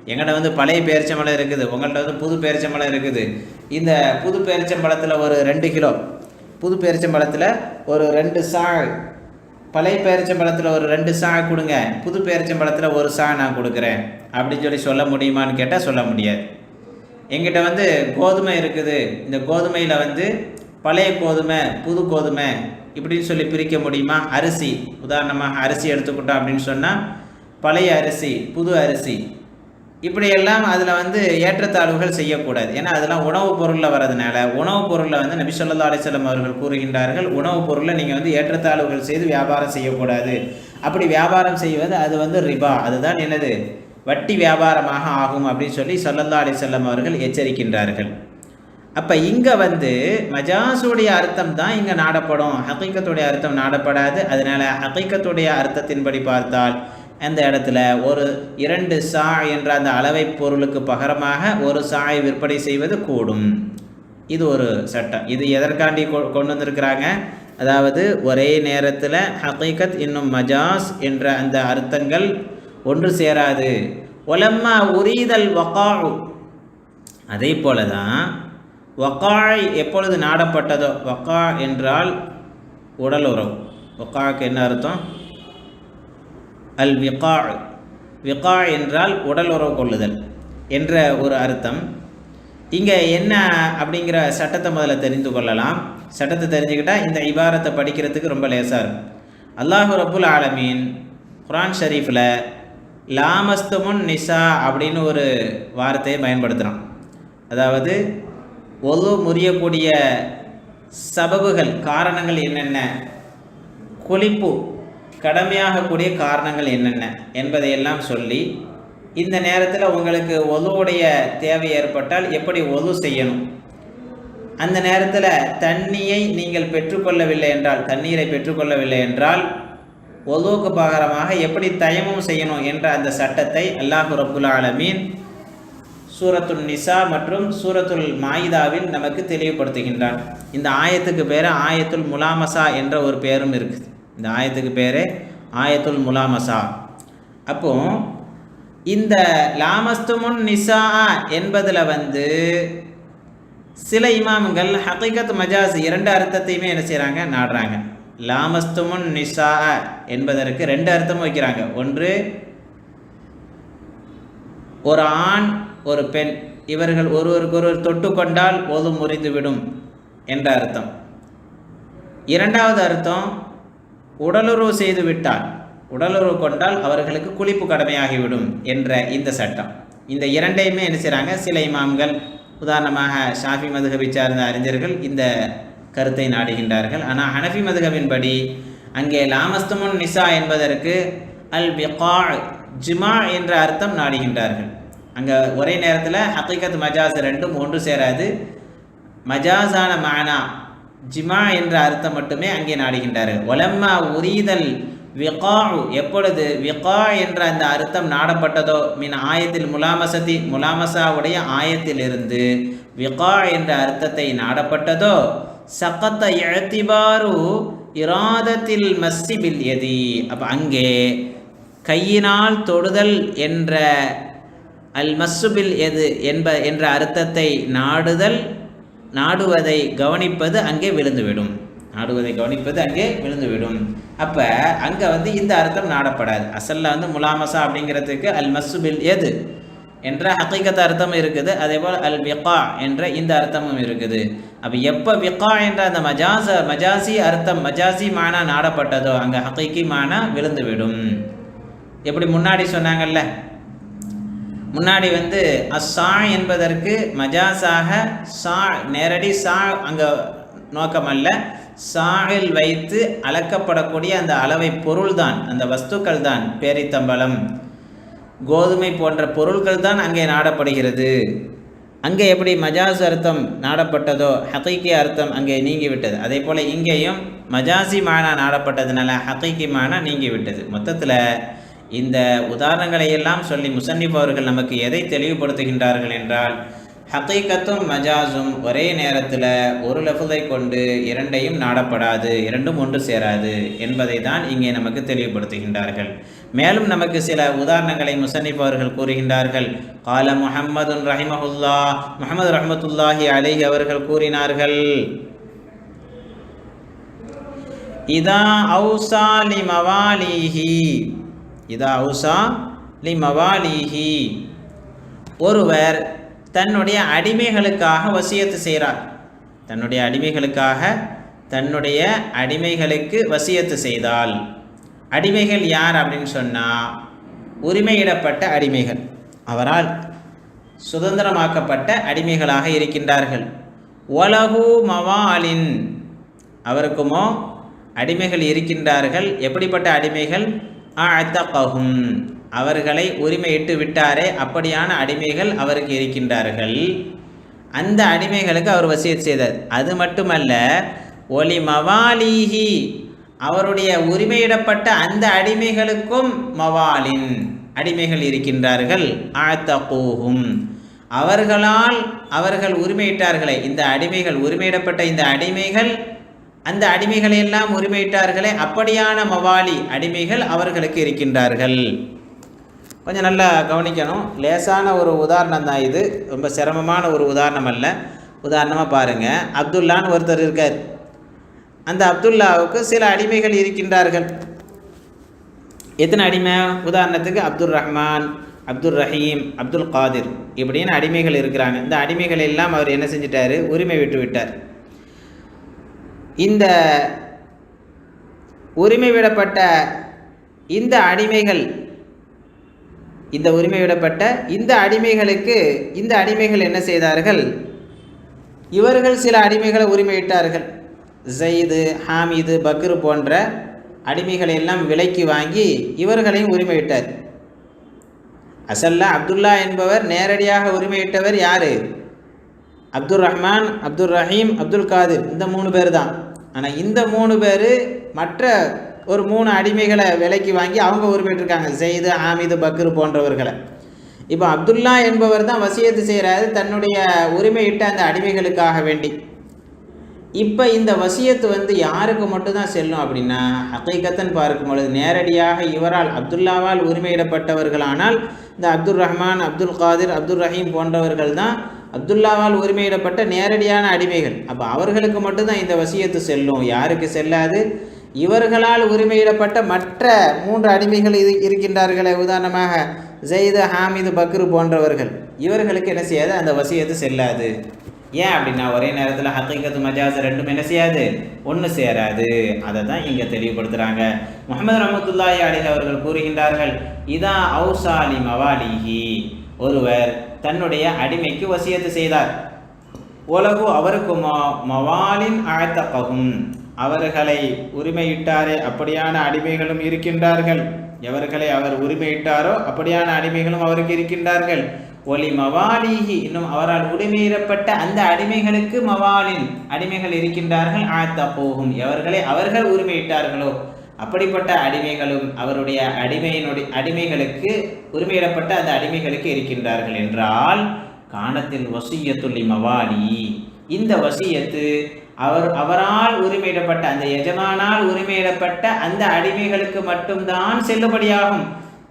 எங்கள்கிட்ட வந்து பழைய பேரிச்சம்பழம் இருக்குது, உங்கள்கிட்ட வந்து புது பேரிச்சம்பழம் இருக்குது, இந்த புது பேரிச்சம்பழத்தில் ஒரு 2 கிலோ, புது பேரிச்சம்பழத்தில் ஒரு 2 சா, பழைய பேரிச்சம்பழத்தில் ஒரு 2 சா கொடுங்க, புது பேரிச்சம்பழத்தில் ஒரு சா நான் கொடுக்குறேன் அப்படின்னு சொல்ல முடியுமான்னு கேட்டால் சொல்ல முடியாது. எங்கிட்ட வந்து கோதுமை இருக்குது, இந்த கோதுமையில் வந்து பழைய கோதுமை, புது கோதுமை இப்படின்னு சொல்லி பிரிக்க முடியுமா? அரிசி, உதாரணமாக அரிசி எடுத்துக்கிட்டோம் அப்படின்னு சொன்னால், பழைய அரிசி, புது அரிசி, இப்படியெல்லாம் அதில் வந்து ஏற்றத்தாழ்வுகள் செய்யக்கூடாது. ஏன்னா அதெல்லாம் உணவுப் பொருளில் வரதுனால, உணவுப் பொருளில் வந்து நபி ஸல்லல்லாஹு அலைஹி வஸல்லம் அவர்கள் கூறுகின்றார்கள், உணவுப் பொருளில் நீங்கள் வந்து ஏற்றத்தாழ்வுகள் செய்து வியாபாரம் செய்யக்கூடாது. அப்படி வியாபாரம் செய்வது அது வந்து ரிபா, அதுதான் என்னது? வட்டி வியாபாரமாக ஆகும் அப்படின்னு சொல்லி ஸல்லல்லாஹு அலைஹி வஸல்லம் அவர்கள் எச்சரிக்கின்றார்கள். அப்போ இங்கே வந்து மஜாஸுடைய அர்த்தம் தான் இங்கே நாடப்படும், ஹகீகத்துடைய அர்த்தம் நாடப்படாது. அதனால் ஹகீகத்துடைய அர்த்தத்தின்படி பார்த்தால் அந்த இடத்துல ஒரு 2 சா என்ற அந்த அளவை பொருளுக்கு பகரமாக ஒரு சாயை விற்பனை செய்வது கூடும். இது ஒரு சட்டம். இது எதற்காண்டி கொண்டு வந்திருக்கிறாங்க? அதாவது ஒரே நேரத்தில் ஹகீகத் இன்னும் மஜாஸ் என்ற அந்த அர்த்தங்கள் ஒன்று சேராது. ஒலம்மா உரீதல் வகாஉ, அதே போல தான் வகாய் எப்பொழுது நாடப்பட்டதோ, வகா என்றால் உடல் உறவு, வகாக்கு என்ன அர்த்தம்? அல் விகா, விகா என்றால் உடல் உறவு கொள்ளுதல் என்ற ஒரு அர்த்தம். இங்கே என்ன அப்படிங்கிற சட்டத்தை முதல்ல தெரிந்து கொள்ளலாம். சட்டத்தை தெரிஞ்சுக்கிட்டால் இந்த இபாரத்தை படிக்கிறதுக்கு ரொம்ப லேசாக இருக்கும். அல்லாஹு ரப்புல் ஆலமீன் குர்ஆன் ஷரீஃபில் லாமஸ்துமுன் நிசா அப்படின்னு ஒரு வார்த்தையை பயன்படுத்துகிறான். அதாவது ஒது முறியக்கூடிய சபபுகள், காரணங்கள் என்னென்ன, குளிப்பு கடமையாகக்கூடிய காரணங்கள் என்னென்ன என்பதையெல்லாம் சொல்லி, இந்த நேரத்தில் உங்களுக்கு ஒதுவுடைய தேவை ஏற்பட்டால் எப்படி ஒது செய்யணும், அந்த நேரத்தில் தண்ணியை நீங்கள் பெற்றுக்கொள்ளவில்லை என்றால், தண்ணீரை பெற்றுக்கொள்ளவில்லை என்றால் ஒதுவுக்கு பகரமாக எப்படி தயமும் செய்யணும் என்ற அந்த சட்டத்தை அல்லாஹு ரப்புல் ஆலமீன் சூரத்துல் நிசா மற்றும் சூரத்துல் மாயிதாவில் நமக்கு தெளிவுபடுத்துகின்றான். இந்த ஆயத்துக்கு பேர் ஆயத்துல் முலாமசா என்ற ஒரு பேரும் இருக்குது. இந்த ஆயத்துக்கு பேர் ஆயத்துல் முலாமசா. அப்போ இந்த லாமஸ்துமுன் நிசா என்பதில் வந்து சில இமாம்கள் ஹகீகத் மஜாஸ் 2 அர்த்தத்தையுமே என்ன செய்கிறாங்க, நாடுறாங்க. லாமஸ்துமுன் நிசா என்பதற்கு ரெண்டு அர்த்தம் வைக்கிறாங்க. ஒன்று, ஒரு ஆண் ஒரு பெண் இவர்கள் ஒருவருக்கொருவர் தொட்டு கொண்டால் ஒது முறிந்துவிடும் என்ற அர்த்தம். இரண்டாவது அர்த்தம், உடலுறவு செய்து விட்டால், உடலுறவு கொண்டால் அவர்களுக்கு குளிப்பு கடமையாகிவிடும் என்ற இந்த சட்டம். இந்த இரண்டையுமே என்ன செய்கிறாங்க சில இமாம்கள், உதாரணமாக ஷாஃபி மதுஹபை சார்ந்த அறிஞர்கள் இந்த கருத்தை நாடுகின்றார்கள். ஆனால் ஹனஃபி மதுஹபின்படி அங்கே லாமஸ்துமுன் நிசா என்பதற்கு அல் பிகா ஜிமா என்ற அர்த்தம் நாடுகின்றார்கள். அங்கே ஒரே நேரத்தில் ஹகீகத் மஜாஸ் ரெண்டும் ஒன்று சேராது. மஜாஸான மானா ஜிமா என்ற அர்த்தம் மட்டுமே அங்கே நாடுகின்றார்கள். ஒலம்மா உரீதல் விகா, எப்பொழுது விகா என்ற அந்த அர்த்தம் நாடப்பட்டதோ, மின் ஆயத்தில் முலாமசதி, முலாமசாவுடைய ஆயத்திலிருந்து விகா என்ற அர்த்தத்தை நாடப்பட்டதோ, சகத்த இஅ்திபாரு இராதத்தில் மஸ்ஸி பில் யதி, அப்போ அங்கே கையினால் தொடுதல் என்ற அல் மஸ்ஸுபில் எது என்ற அர்த்தத்தை நாடுவதை கவனிப்பது அங்கே விழுந்துவிடும். அப்போ அங்கே இந்த அர்த்தம் நாடப்படாது. அசல்ல முலாமசா அப்படிங்கிறதுக்கு அல் மஸ்ஸுபில் எது என்ற ஹகீகத் அர்த்தம் இருக்குது. அதே போல் அல் விகா என்ற இந்த அர்த்தமும் இருக்குது. அப்போ எப்போ விகா என்ற அந்த மஜாசி அர்த்தம், மஜாசி மானா நாடப்பட்டதோ அங்கே ஹகீகி மானா விழுந்துவிடும். எப்படி முன்னாடி சொன்னாங்கல்ல, முன்னாடி அஸ்ஸா என்பதற்கு மஜாஸாக சா, நேரடி சா அங்கே நோக்கமல்ல, சாயில் வைத்து அளக்கப்படக்கூடிய அந்த அளவை பொருள் தான், அந்த வஸ்துக்கள் தான், பேரித்தம்பலம் கோதுமை போன்ற பொருட்கள் தான் அங்கே நாடப்படுகிறது. அங்கே எப்படி மஜாஸ் அர்த்தம் நாடப்பட்டதோ ஹகீகி அர்த்தம் அங்கே நீங்கிவிட்டது. அதே போல் இங்கேயும் மஜாசி மானா நாடப்பட்டதுனால ஹகீகி மானா நீங்கிவிட்டது. மொத்தத்தில் இந்த உதாரணங்களை எல்லாம் சொல்லி முசன்னிஃப் அவர்கள் நமக்கு எதை தெளிவுபடுத்துகின்றார்கள் என்றால், ஹகீகத்தும் மஜாஸும் ஒரே நேரத்தில் ஒரு லஃபுதை கொண்டு இரண்டையும் நாடப்படாது, இரண்டும் ஒன்று சேராது என்பதை தான் இங்கே நமக்கு தெளிவுபடுத்துகின்றார்கள். மேலும் நமக்கு சில உதாரணங்களை முசன்னிஃப் அவர்கள் கூறுகின்றார்கள். கால முஹம்மதுன் ரஹிமஹுல்லா, முஹம்மது ரஹ்மத்துல்லாஹி அலைஹி அவர்கள் கூறினார்கள், இதா அவுசா லி மவாலிஹி, ஒருவர் தன்னுடைய அடிமைகளுக்காக வசியத்து செய்கிறார். தன்னுடைய அடிமைகளுக்கு வசியத்து செய்தால், அடிமைகள் யார் அப்படின்னு சொன்னால் உரிமையிடப்பட்ட அடிமைகள், அவரால் சுதந்திரமாக்கப்பட்ட அடிமைகளாக இருக்கின்றார்கள். ஒலகு மவாலின், அவருக்குமோ அடிமைகள் இருக்கின்றார்கள். எப்படிப்பட்ட அடிமைகள்? அஅதகஹும், அவர்களை உரிமையிட்டு விட்டாரே அப்படியான அடிமைகள் அவருக்கு இருக்கின்றார்கள். அந்த அடிமைகளுக்கு அவர் வசியத் செய்தார். அது மட்டுமல்ல, ஒலி மவாலிஹி, அவருடைய உரிமையிடப்பட்ட அந்த அடிமைகளுக்கும் மவாலின், அடிமைகள் இருக்கின்றார்கள். அஅதகூஹும், அவர்கள் உரிமையிட்டார்களே, இந்த அடிமைகள் உரிமையிடப்பட்ட இந்த அடிமைகள் அந்த அடிமைகளை எல்லாம் உரிமையிட்டார்களே அப்படியான மவாலி அடிமைகள் அவர்களுக்கு இருக்கின்றார்கள். கொஞ்சம் நல்லா கவனிக்கணும். லேசான ஒரு உதாரணம் தான் இது, ரொம்ப சிரமமான ஒரு உதாரணம் அல்ல. உதாரணமாக பாருங்கள், அப்துல்லான்னு ஒருத்தர் இருக்கார். அந்த அப்துல்லாவுக்கு சில அடிமைகள் இருக்கின்றார்கள். எத்தனை அடிமை? உதாரணத்துக்கு அப்துல் ரஹ்மான், அப்துல் ரஹீம், அப்துல் காதிர் இப்படின்னு அடிமைகள் இருக்கிறாங்க. இந்த அடிமைகள் எல்லாம் அவர் என்ன செஞ்சிட்டார்? உரிமை விட்டு விட்டார். இந்த உரிமை விடப்பட்ட இந்த அடிமைகளுக்கு இந்த அடிமைகள் என்ன செய்தார்கள்? இவர்கள் சில அடிமைகளை உரிமையிட்டார்கள். ஜெயிது, ஹாமிது, பக்ரு போன்ற அடிமைகளை எல்லாம் விலைக்கு வாங்கி இவர்களையும் உரிமையிட்டார். அசல்லா அப்துல்லா என்பவர் நேரடியாக உரிமையிட்டவர் யார்? அப்துல் ரஹ்மான், அப்துல் ரஹீம், அப்துல் காதிர், இந்த 3 பேர் தான். ஆனால் இந்த 3 பேர் மற்ற ஒரு 3 அடிமைகளை விலைக்கு வாங்கி அவங்க உரிமையிட்டிருக்காங்க, ஜெயிது, ஹாமிது, பக்ரு போன்றவர்களை. இப்போ அப்துல்லா என்பவர் தான் வசியத்து செய்கிறாரு தன்னுடைய உரிமையிட்ட அந்த அடிமைகளுக்காக வேண்டி. இப்போ இந்த வசியத்து யாருக்கு மட்டும்தான் செல்லும் அப்படின்னா, ஹகீகத்தன் பார்க்கும் பொழுது நேரடியாக இவரால் அப்துல்லாவால் உரிமையிடப்பட்டவர்களானால் இந்த அப்துல் ரஹ்மான், அப்துல் காதிர், அப்துல் ரஹீம் போன்றவர்கள் தான் அப்துல்லாவால் உரிமையிடப்பட்ட நேரடியான அடிமைகள். அப்போ அவர்களுக்கு மட்டும்தான் இந்த வசியத்து செல்லும், யாருக்கு செல்லாது? இவர்களால் உரிமையிடப்பட்ட மற்ற 3 அடிமைகள் இருக்கின்றார்களே, உதாரணமாக ஜெயிது, ஹாமிது, பக்ரு போன்றவர்கள், இவர்களுக்கு என்ன செய்யாது, அந்த வசியத்து செல்லாது. ஏன் அப்படின்னா ஒரே நேரத்தில் ஹக்கீகத்து மஜாஸ் ரெண்டும் என்ன செய்யாது, ஒன்று சேராது. அதை தான் இங்கே தெளிவுபடுத்துகிறாங்க. முஹம்மது ரஹ்மத்துல்லாஹி அலைஹி அவர்கள் கூறுகின்றார்கள், இதா அவுசாலி மவாலிஹி, ஒருவர் தன்னுடைய அடிமைக்கு வசியத்து செய்தார், உலகு அவருக்கு மவாலின் ஆழ்த்தகவும், அவர்களை உரிமையிட்டாரே அப்படியான அடிமைகளும் இருக்கின்றார்கள், எவர்களை அவர் உரிமையிட்டாரோ அப்படியான அடிமைகளும் அவருக்கு இருக்கின்றார்கள். ஒலி மவாலிஹி, இன்னும் அவரால் உரிமையிடப்பட்ட அந்த அடிமைகளுக்கு மவாலின் அடிமைகள் இருக்கின்றார்கள். ஆழ்த்தப்போகும், எவர்களை அவர்கள் உரிமையிட்டார்களோ அப்படிப்பட்ட அடிமைகளும் அவருடைய அடிமைகளுக்கு உரிமையிடப்பட்ட அந்த அடிமைகளுக்கு இருக்கின்றார்கள் என்றால், காணத்தில் வசியத்துள்ளி மவாலி, இந்த வசியத்து அவரால் உரிமையிடப்பட்ட அந்த எஜமானால் உரிமையிடப்பட்ட அந்த அடிமைகளுக்கு மட்டும்தான் செல்லுபடியாகும்.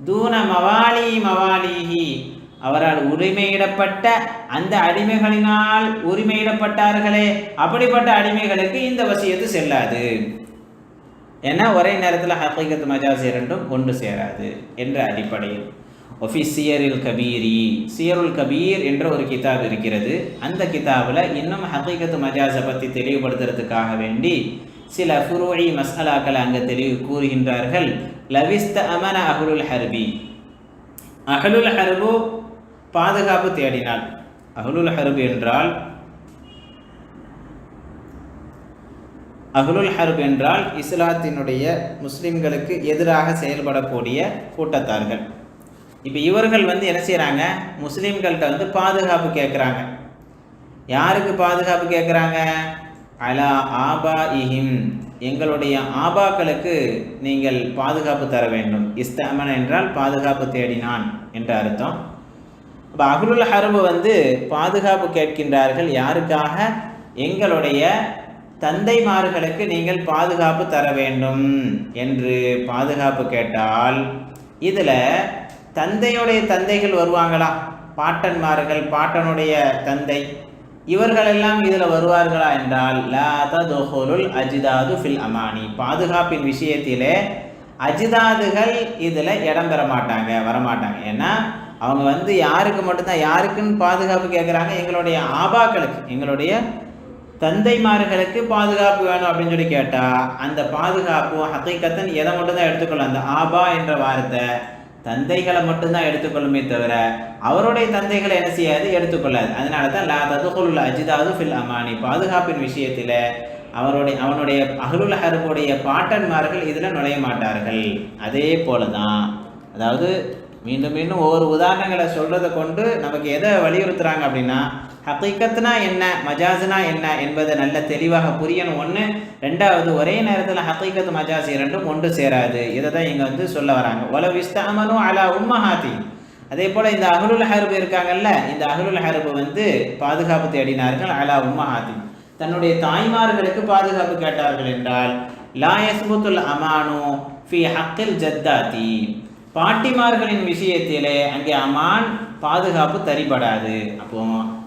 தூன மவாலிஹி, அவரால் உரிமையிடப்பட்ட அந்த அடிமைகளினால் உரிமையிடப்பட்டார்களே அப்படிப்பட்ட அடிமைகளுக்கு இந்த வசியத்து செல்லாது. ஏன்னா ஒரே நேரத்தில் ஹக்கீகத்து மஜாஸ் இரண்டும் ஒன்று சேராது என்ற அடிப்படையில். ஒஃபி சியருல் கபீரி, சியருல் கபீர் என்ற ஒரு கிதாப் இருக்கிறது. அந்த கிதாபில் இன்னும் ஹக்கீகத்து மஜாஸை பற்றி தெளிவுபடுத்துறதுக்காக வேண்டி சில ஃபுரூஇ மஸ்அலாக்களை அங்கே தெளிவு கூறுகின்றார்கள். லவிஸ்த அமன அஹ்லுல் ஹர்பி, அஹ்லுல் ஹர்பு பாதுகாப்பு தேடினால், அஹ்லுல் ஹர்பு என்றால், அஹ்லுல் ஹர்ப் என்றால் இஸ்லாத்தினுடைய முஸ்லிம்களுக்கு எதிராக செயல்படக்கூடிய கூட்டத்தார்கள். இப்போ இவர்கள் என்ன செய்கிறாங்க, முஸ்லீம்கள்கிட்ட பாதுகாப்பு கேட்குறாங்க. யாருக்கு பாதுகாப்பு கேட்குறாங்க? அலா ஆபா இஹிம், எங்களுடைய ஆபாக்களுக்கு நீங்கள் பாதுகாப்பு தர வேண்டும். இஸ்தமன் என்றால் பாதுகாப்பு தேடினான் என்ற அர்த்தம். இப்போ அஹ்லுல் ஹர்ப் பாதுகாப்பு கேட்கின்றார்கள். யாருக்காக? எங்களுடைய தந்தைமார்களுக்கு நீங்கள் பாதுகாப்பு தர வேண்டும் என்று பாதுகாப்பு கேட்டால், இதில் தந்தையுடைய தந்தைகள் வருவாங்களா? பாட்டன்மார்கள், பாட்டனுடைய தந்தை, இவர்களெல்லாம் இதில் வருவார்களா என்றால், லா ததுஹுலுல் அஜிதாது ஃபில் அமானி, பாதுகாப்பின் விஷயத்திலே அஜிதாதுகள் இதில் இடம் பெற மாட்டாங்க, வரமாட்டாங்க. ஏன்னா அவங்க யாருக்கு மட்டும்தான், யாருக்குன்னு பாதுகாப்பு கேட்குறாங்க? எங்களுடைய ஆபாக்களுக்கு, எங்களுடைய தந்தைமார்களுக்கு பாதுகாப்பு வேணும் அப்படின்னு சொல்லி கேட்டால், அந்த பாதுகாப்பு ஹக்கீகத்தன் எதை மட்டும்தான் எடுத்துக்கொள்ளும்? அந்த ஆபா என்ற வார்த்தை தந்தைகளை மட்டும்தான் எடுத்துக்கொள்ளுமே தவிர அவருடைய தந்தைகளை என்ன செய்யாது, எடுத்துக்கொள்ளாது. அதனால தான் லா ததுஹுலுல் அஜிதாது ஃபில் அமானி, பாதுகாப்பின் விஷயத்தில் அவனுடைய அஹ்லுல் ஹர்புடைய பாட்டன்மார்கள் இதில் நுழைய மாட்டார்கள். அதே போல தான், அதாவது மீண்டும் மீண்டும் ஒவ்வொரு உதாரணங்களை சொல்கிறத கொண்டு நமக்கு எதை வலியுறுத்துகிறாங்க அப்படின்னா, ஹக்கீகத்னா என்ன, மஜாஸ்னா என்ன என்பதை நல்ல தெளிவாக புரியணும். ஒன்று. ரெண்டாவது, ஒரே நேரத்தில் ஹக்கீகத் மஜாஸ் இரண்டும் ஒன்று சேராது. இதை தான் இங்கே சொல்ல வராங்க. ஒலவ் இஸ்தஅமனு அலா உம்மஹாத்தி, அதே போல் இந்த அஹ்லுல் ஹர்ப் இருக்காங்கல்ல, இந்த அஹ்லுல் ஹர்ப் பாதுகாப்பு தேடினார்கள். அலா உம்மஹாத்தி, தன்னுடைய தாய்மார்களுக்கு பாதுகாப்பு கேட்டார்கள் என்றால், லா யஸ்புத்துல் அமானு ஃபி ஹக்கில் ஜத்தாத்தி, பாட்டிமார்களின் விஷயத்திலே அங்கே அமான் பாதுகாப்பு தரிபடாது. அப்போ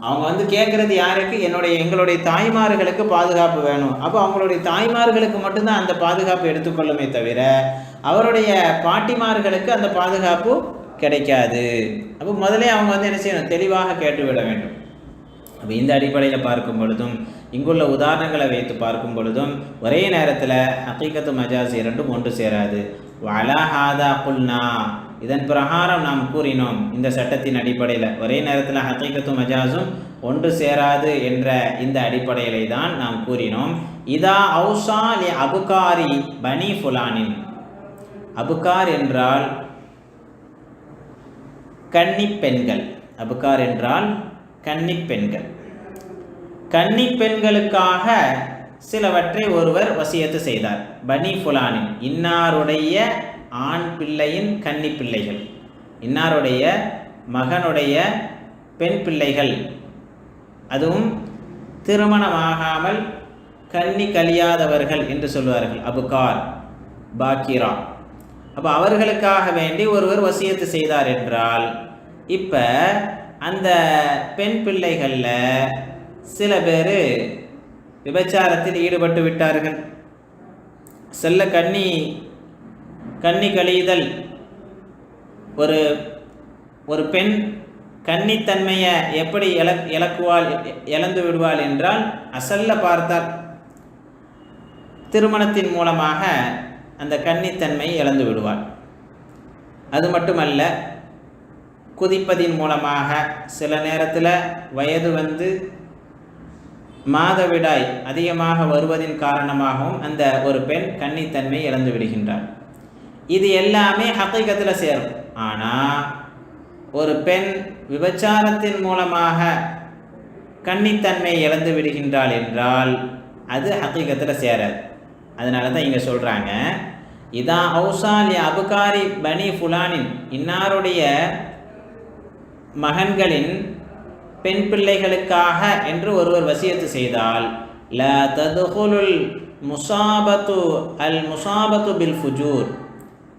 அவங்க கேட்குறது யாருக்கு? எங்களுடைய தாய்மார்களுக்கு பாதுகாப்பு வேணும். அப்போ அவங்களுடைய தாய்மார்களுக்கு மட்டும்தான் அந்த பாதுகாப்பு எடுத்துக்கொள்ளுமே தவிர அவருடைய பாட்டிமார்களுக்கு அந்த பாதுகாப்பு கிடைக்காது. அப்போ முதலே அவங்க என்ன செய்யணும், தெளிவாக கேட்டுவிட வேண்டும். அப்போ இந்த அடிப்படையில் பார்க்கும் பொழுதும், இங்குள்ள உதாரணங்களை வைத்து பார்க்கும் பொழுதும், ஒரே நேரத்தில் ஹக்கீகத்து மஜாஸ் இரண்டும் ஒன்று சேராது. வலா ஹாதா குல்னா, இதன் பிரகாரம் நாம் கூறினோம், இந்த சட்டத்தின் அடிப்படையில் ஒரே நேரத்தில் ஹக்கீகத்து மஜாஸும் ஒன்று சேராது என்ற இந்த அடிப்படையிலே தான் நாம் கூறினோம். இதா அவுசா லி அபுகாரி பனி ஃபுலானின், அபுகார் என்றால் கன்னி பெண்கள், அபுகார் என்றால் கன்னி பெண்கள். கன்னி பெண்களுக்காக சிலவற்றை ஒருவர் வசியத்து செய்தார். பனி ஃபுலானின், இன்னாருடைய ஆண் பிள்ளையின் கன்னி பிள்ளைகள், இன்னாருடைய மகனுடைய பெண் பிள்ளைகள், அதுவும் திருமணமாகாமல் கன்னி கழியாதவர்கள் என்று சொல்வார்கள், அபுகார், பாக்கிரா. அப்போ அவர்களுக்காக வேண்டி ஒருவர் வசியத்து செய்தார் என்றால், இப்போ அந்த பெண் பிள்ளைகளில் சில பேர் விபச்சாரத்தில் ஈடுபட்டு விட்டார்கள், செல்ல கன்னி கழிதல், ஒரு ஒரு பெண் கன்னித்தன்மையை எப்படி இழந்து விடுவாள் என்றால், அசல்ல பார்த்தால் திருமணத்தின் மூலமாக அந்த கன்னித்தன்மை இழந்து விடுவாள். அது மட்டுமல்ல, குதிப்பதின் மூலமாக சில நேரத்தில் வயது வந்து மாதவிடாய் அதிகமாக வருவதின் காரணமாகவும் அந்த ஒரு பெண் கன்னித்தன்மை இழந்து விடுகின்றாள். இது எல்லாமே ஹக்கீகத்தில் சேரும். ஆனால் ஒரு பெண் விபச்சாரத்தின் மூலமாக கன்னித்தன்மை இழந்து விடுகின்றாள் என்றால் அது ஹக்கீகத்தில் சேராது. அதனால தான் இங்கே சொல்கிறாங்க, இதா ஔசாலி அபுகாரி பனி ஃபுலானின், இன்னாருடைய மகன்களின் பெண் பிள்ளைகளுக்காக என்று ஒருவர் வசியத்து செய்தால், ல ததுகுலுல் முசாபத்து முசாபத்து பில் ஃபுஜூர்,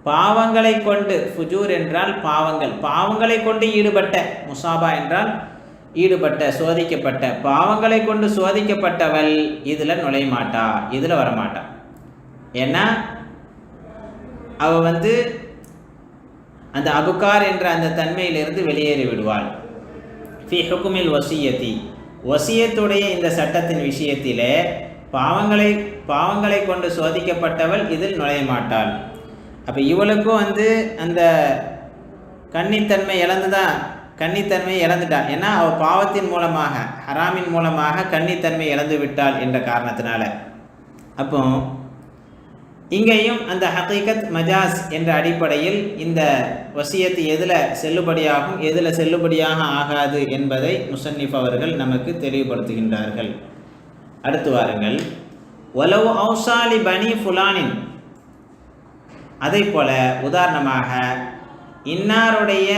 பாவங்களை கொண்டு, ஃபுஜூர் என்றால் பாவங்களை கொண்டு ஈடுபட்ட, முசாபா என்றால் ஈடுபட்ட, சோதிக்கப்பட்ட, பாவங்களை கொண்டு சோதிக்கப்பட்டவள் இதில் நுழைய மாட்டா, இதில் வரமாட்டா. ஏன்னா அவள் வந்து அந்த அபுகார் என்ற அந்த தன்மையிலிருந்து வெளியேறி விடுவாள். ஃபி ஹுக்குமில் வசியத்தி, வசியத்துடைய இந்த சட்டத்தின் விஷயத்திலே பாவங்களை கொண்டு சோதிக்கப்பட்டவள் இதில் நுழைய மாட்டாள். அப்போ இவளுக்கும் வந்து அந்த கன்னித்தன்மை இழந்துட்டாள். ஏன்னா அவள் பாவத்தின் மூலமாக, ஹராமின் மூலமாக கன்னித்தன்மை இழந்து விட்டாள் என்ற காரணத்தினால. அப்போ இங்கேயும் அந்த ஹகீகத் மஜாஸ் என்ற அடிப்படையில் இந்த வசியத்து எதில் செல்லுபடியாகும், எதில் செல்லுபடியாக ஆகாது என்பதை முசன்னிஃப் அவர்கள் நமக்கு தெளிவுபடுத்துகின்றார்கள். அடுத்து வாருங்கள், ஒலவு ஔசாலி பனி ஃபுலானின், அதை போல உதாரணமாக இன்னாருடைய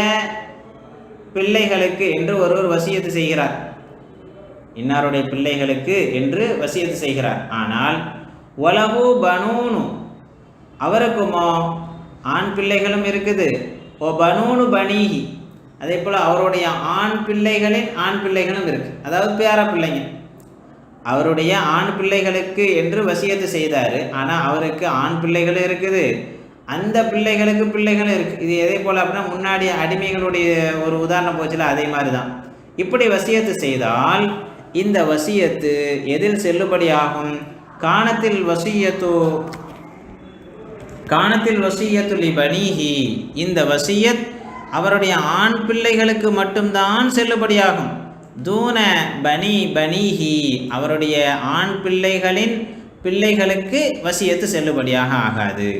பிள்ளைகளுக்கு என்று ஒருவர் வசியத்து செய்கிறார், இன்னாருடைய பிள்ளைகளுக்கு என்று வசியத்து செய்கிறார். ஆனால் ஒலகு பனூனு, அவருக்குமோ ஆண் பிள்ளைகளும் இருக்குது, ஓ பனூனு பனீஹி, அதே போல் அவருடைய ஆண் பிள்ளைகளும் இருக்குது. அதாவது பேர பிள்ளைங்க, அவருடைய ஆண் பிள்ளைகளுக்கு என்று வசியத்து செய்தார். ஆனால் அவருக்கு ஆண் பிள்ளைகளும் இருக்குது, அந்த பிள்ளைகளுக்கு பிள்ளைகளும் இருக்குது. இது எதே போல் அப்படின்னா, முன்னாடி அடிமைகளுடைய ஒரு உதாரணம் போச்சுல, அதே மாதிரி தான். இப்படி வசியத்து செய்தால் இந்த வசியத்து எதில் செல்லுபடியாகும்? காணத்தில் வசியத்து லிபனீஹி, இந்த வசியத் அவருடைய ஆண் பிள்ளைகளுக்கு மட்டும்தான் செல்லுபடியாகும். தூன பனீஹி, அவருடைய ஆண் பிள்ளைகளின் பிள்ளைகளுக்கு வசியத்து செல்லுபடியாக ஆகாது.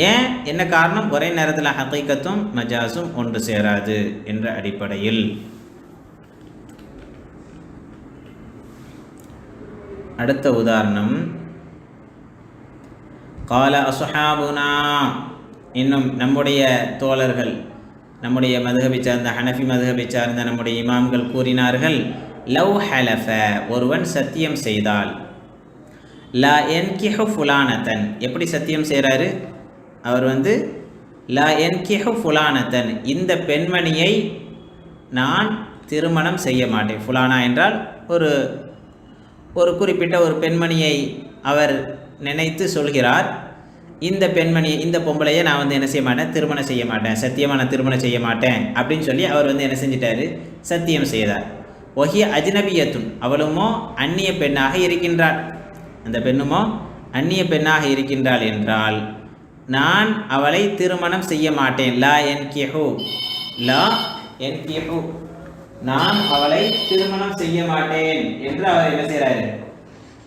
ஏன், என்ன காரணம்? ஒரே நேரத்தில் ஹகீகத்தும் மஜாஸும் ஒன்று சேராது என்ற அடிப்படையில். அடுத்த உதாரணம், கால அஸ்ஹாபுனா, இன்னும் நம்முடைய தோழர்கள், நம்முடைய மதுஹபை சார்ந்த ஹனஃபி மதுஹபை சார்ந்த நம்முடைய இமாம்கள் கூறினார்கள், லவ் ஹலஃப, ஒருவன் சத்தியம் செய்தால், லா என்கிஹு ஃபுலானத்தன், எப்படி சத்தியம் செய்கிறாரு அவர் வந்து, லா என்கிஹு ஃபுலானத்தன், இந்த பெண்மணியை நான் திருமணம் செய்ய மாட்டேன். ஃபுலானா என்றால் ஒரு குறிப்பிட்ட ஒரு பெண்மணியை அவர் நினைத்து சொல்கிறார், இந்த பெண்மணியை, இந்த பொம்பளையை நான் வந்து என்ன செய்ய மாட்டேன், திருமணம் செய்ய மாட்டேன், சத்தியமாக நான் திருமணம் செய்ய மாட்டேன் அப்படின்னு சொல்லி அவர் வந்து என்ன செஞ்சிட்டாரு, சத்தியம் செய்தார். ஒஹிய அஜ்னபியத்துன், அவளுமோ அந்நிய பெண்ணாக இருக்கின்றாள், அந்த பெண்ணுமோ அந்நிய பெண்ணாக இருக்கின்றாள் என்றால் நான் அவளை திருமணம் செய்ய மாட்டேன். லா என்கிஹு, நான் அவளை திருமணம் செய்ய மாட்டேன் என்று அவர் என்ன செய்கிறாரு,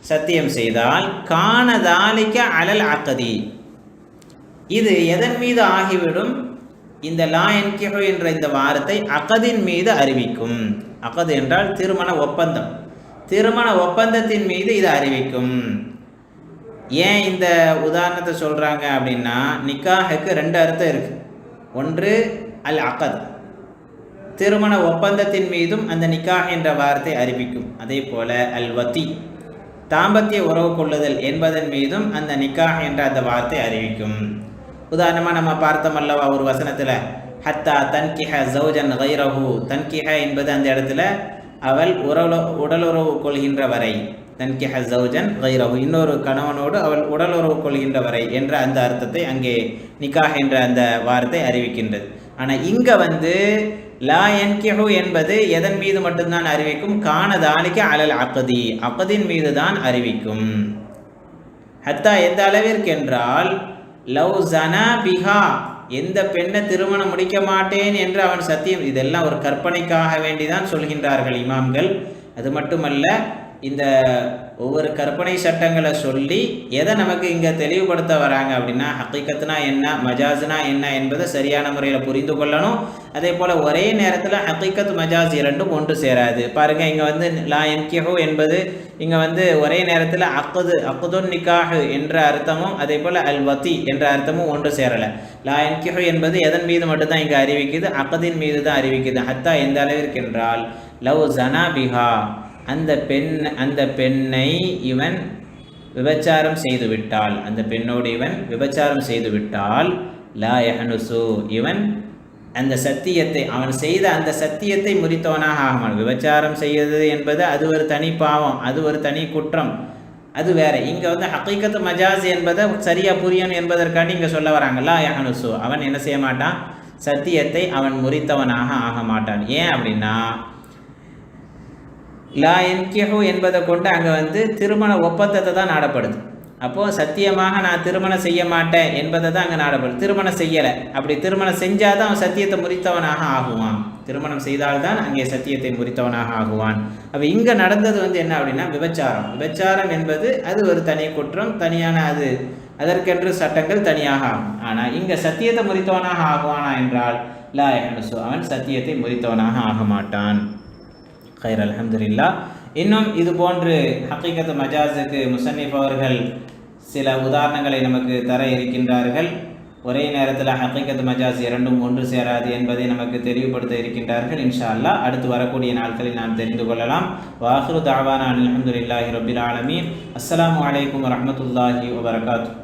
சத்தியம் செய்தால், காணதாலிக்க அலல் அக்கதி, இது எதன் மீது ஆகிவிடும்? இந்த லா என்கிஹு என்ற இந்த வார்த்தை அகதின் மீது அறிவிக்கும். அகது என்றால் திருமண ஒப்பந்தம், திருமண ஒப்பந்தத்தின் மீது இது அறிவிக்கும். ஏன் இந்த உதாரணத்தை சொல்கிறாங்க அப்படின்னா, நிக்காஹுக்கு ரெண்டு அர்த்தம் இருக்குது. ஒன்று அல் அகத், திருமண ஒப்பந்தத்தின் மீதும் அந்த நிக்காஹ் என்ற வார்த்தை அறிவிக்கும். அதே போல அல் வத்தி, தாம்பத்திய உறவு கொள்ளுதல் என்பதன் மீதும் அந்த நிக்காஹ் என்ற அந்த வார்த்தை அறிவிக்கும். உதாரணமாக நம்ம பார்த்தோம் அல்லவா ஒரு வசனத்தில், ஹத்தா தன்கிஹ ஜௌஜன் கைரஹு, தன்கிஹ என்பது அந்த இடத்துல அவள் உடலுறவு கொள்கின்ற வரை, தன்கிஹ ஜௌஜன் கைரஹு, இன்னொரு கணவனோடு அவள் உடலுறவு கொள்கின்ற வரை என்ற அந்த அர்த்தத்தை அங்கே நிக்காஹ் என்ற அந்த வார்த்தை அறிவிக்கின்றது. ஆனால் இங்கே லா யன்கிஹு என்பது எதன் மீது மட்டும்தான் அறிவிக்கும்? கான தாலிக அலல் அக்தி, அக்தின் மீது தான் அறிவிக்கும். ஹத்தா எந்த அளவிற்கு என்றால் லவ் ஜனா பிஹா, எந்த பெண்ணை திருமணம் முடிக்க மாட்டேன் என்று அவன் சத்தியம், இதெல்லாம் ஒரு கற்பனைக்காக வேண்டிதான் சொல்கின்றார்கள் இமாம்கள். அது மட்டுமல்ல, இந்த ஒவ்வொரு கற்பனை சட்டங்களை சொல்லி எதை நமக்கு இங்கே தெளிவுபடுத்த வராங்க அப்படின்னா, ஹக்கீகத்துனா என்ன, மஜாஸ்னா என்ன என்பதை சரியான முறையில் புரிந்து கொள்ளணும். அதே போல் ஒரே நேரத்தில் ஹக்கீகத் மஜாஸ் இரண்டும் ஒன்று சேராது. பாருங்கள், இங்கே லா யன்கிஹு என்பது இங்கே ஒரே நேரத்தில் அக்துன் நிக்காஹ் என்ற அர்த்தமும் அதே போல் அல் வத்தி என்ற அர்த்தமும் ஒன்று சேரலை. லா யன்கிஹு என்பது எதன் மீது மட்டும்தான் இங்கே அறிவிக்குது? அக்தின் மீது தான் அறிவிக்குது. ஹத்தா எந்த அளவிற்கு என்றால் லவ் ஜனா பிஹா, அந்த பெண்ணை இவன் விபச்சாரம் செய்துவிட்டால், அந்த பெண்ணோடு இவன் விபச்சாரம் செய்துவிட்டால் லா யஹ்னுசு, இவன் அந்த சத்தியத்தை, அவன் செய்த அந்த சத்தியத்தை முறித்தவனாக ஆகமான். விபச்சாரம் செய்வது என்பது அது ஒரு தனி பாவம், அது ஒரு தனி குற்றம், அது வேற. இங்கே ஹக்கீகத்து மஜாஸ் என்பதை சரியாக புரியணும் என்பதற்காண்டி இங்கே சொல்ல வராங்க. லா யஹ்னுசு, அவன் என்ன செய்ய மாட்டான்? சத்தியத்தை அவன் முறித்தவனாக ஆக மாட்டான். ஏன் அப்படின்னா, லா யன்கிஹு என்பதை கொண்டு அங்கே திருமண ஒப்பந்தத்தை தான் நாடப்படுது. அப்போது சத்தியமாக நான் திருமணம் செய்ய மாட்டேன் என்பதை தான் அங்கே நாடப்படுது. திருமணம் செய்யலை, அப்படி திருமணம் செஞ்சால் தான் அவன் சத்தியத்தை முறித்தவனாக ஆகுவான். திருமணம் செய்தால்தான் அங்கே சத்தியத்தை முறித்தவனாக ஆகுவான். அப்போ இங்கே நடந்தது என்ன அப்படின்னா விபச்சாரம். விபச்சாரம் என்பது அது ஒரு தனி குற்றம், தனியான அது, அதற்கென்று சட்டங்கள் தனியாக ஆகும். ஆனால் இங்கே சத்தியத்தை முறித்தவனாக ஆகுவானா என்றால் லா யஹ்னுசு, அவன் சத்தியத்தை முறித்தவனாக ஆக மாட்டான். கைர், அல்ஹம்துலில்லாஹ். இன்னும் இது போன்று ஹக்கீகத் மஜாஸுக்கு முஸன்னிஃப் அவர்கள் சில உதாரணங்களை நமக்கு தர இருக்கின்றார்கள். ஒரே நேரத்தில் ஹக்கீகத் மஜாஸ் இரண்டும் ஒன்று சேராது என்பதை நமக்கு தெளிவுபடுத்த இருக்கின்றார்கள். இன்ஷா அல்லாஹ் அடுத்து வரக்கூடிய நாட்களில் நாம் தெரிந்து கொள்ளலாம். வாஹிரு தாவானா அல்ஹம்துலில்லாஹி ரப்பில் ஆலமீன். அஸ்ஸலாமு அலைக்கும் வரஹ்மத்துல்லாஹி வபரகாத்துஹு.